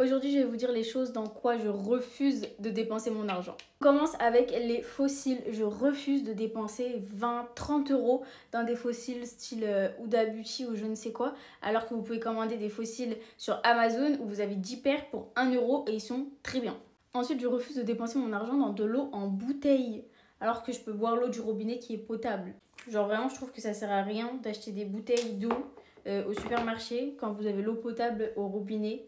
Aujourd'hui, je vais vous dire les choses dans quoi je refuse de dépenser mon argent. On commence avec les fossiles. Je refuse de dépenser 20-30 euros dans des fossiles style Huda Beauty ou je ne sais quoi, alors que vous pouvez commander des fossiles sur Amazon où vous avez 10 paires pour 1 euro et ils sont très bien. Ensuite, je refuse de dépenser mon argent dans de l'eau en bouteille, alors que je peux boire l'eau du robinet qui est potable. Genre vraiment, je trouve que ça sert à rien d'acheter des bouteilles d'eau au supermarché quand vous avez l'eau potable au robinet.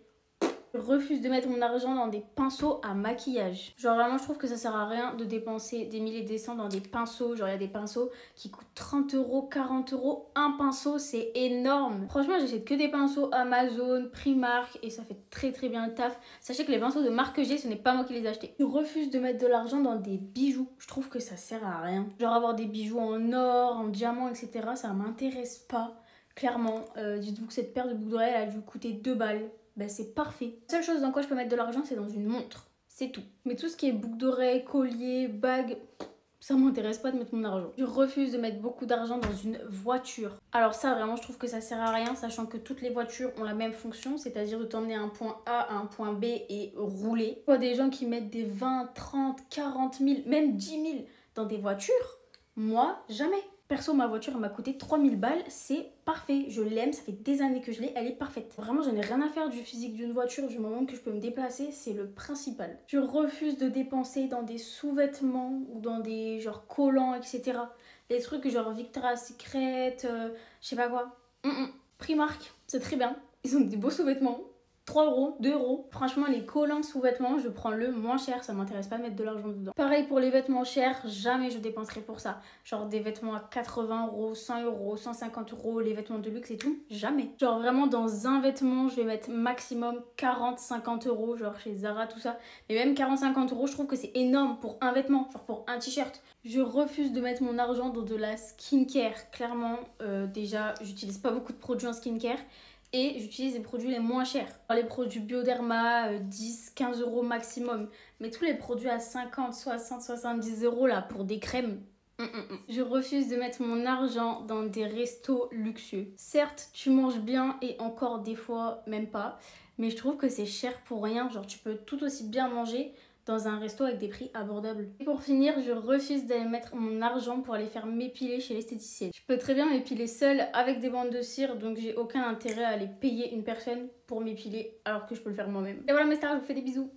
Je refuse de mettre mon argent dans des pinceaux à maquillage. Genre vraiment je trouve que ça sert à rien de dépenser des milliers et des cents dans des pinceaux. Genre il y a des pinceaux qui coûtent 30 euros, 40 euros. Un pinceau c'est énorme. Franchement j'achète que des pinceaux Amazon, Primark et ça fait très bien le taf. Sachez que les pinceaux de marque que j'ai ce n'est pas moi qui les ai achetés. Je refuse de mettre de l'argent dans des bijoux. Je trouve que ça sert à rien. Genre avoir des bijoux en or, en diamant etc. Ça m'intéresse pas. Clairement, dites-vous que cette paire de boucles d'oreilles elle a dû coûter 2 balles. Ben c'est parfait. La seule chose dans quoi je peux mettre de l'argent, c'est dans une montre. C'est tout. Mais tout ce qui est boucle d'oreilles, collier, bague, ça m'intéresse pas de mettre mon argent. Je refuse de mettre beaucoup d'argent dans une voiture. Alors ça, vraiment, je trouve que ça sert à rien, sachant que toutes les voitures ont la même fonction, c'est-à-dire de t'emmener à un point A à un point B et rouler. Je vois des gens qui mettent des 20, 30, 40 000, même 10 000 dans des voitures. Moi, jamais. Perso, ma voiture m'a coûté 3000 balles, c'est parfait. Je l'aime, ça fait des années que je l'ai, elle est parfaite. Vraiment, je n'ai rien à faire du physique d'une voiture, du moment que je peux me déplacer, c'est le principal. Je refuse de dépenser dans des sous-vêtements ou dans des genre collants, etc. Les trucs genre Victoria's Secret, je sais pas quoi. Primark, c'est très bien. Ils ont des beaux sous-vêtements. 3 euros, 2 euros. Franchement, les collants sous-vêtements, je prends le moins cher. Ça m'intéresse pas de mettre de l'argent dedans. Pareil pour les vêtements chers, jamais je dépenserai pour ça. Genre des vêtements à 80 euros, 100 euros, 150 euros, les vêtements de luxe et tout, jamais. Genre vraiment dans un vêtement, je vais mettre maximum 40-50 euros, genre chez Zara, tout ça. Mais même 40-50 euros, je trouve que c'est énorme pour un vêtement, genre pour un t-shirt. Je refuse de mettre mon argent dans de la skincare. Clairement, déjà, j'utilise pas beaucoup de produits en skincare. Et j'utilise les produits les moins chers. Les produits Bioderma, 10, 15 euros maximum. Mais tous les produits à 50, 60, 70 euros là pour des crèmes. Je refuse de mettre mon argent dans des restos luxueux. Certes, tu manges bien et encore des fois même pas. Mais je trouve que c'est cher pour rien. Genre tu peux tout aussi bien manger dans un resto avec des prix abordables. Et pour finir, je refuse d'aller mettre mon argent pour aller faire m'épiler chez l'esthéticienne. Je peux très bien m'épiler seule avec des bandes de cire, donc j'ai aucun intérêt à aller payer une personne pour m'épiler alors que je peux le faire moi-même. Et voilà mes stars, je vous fais des bisous.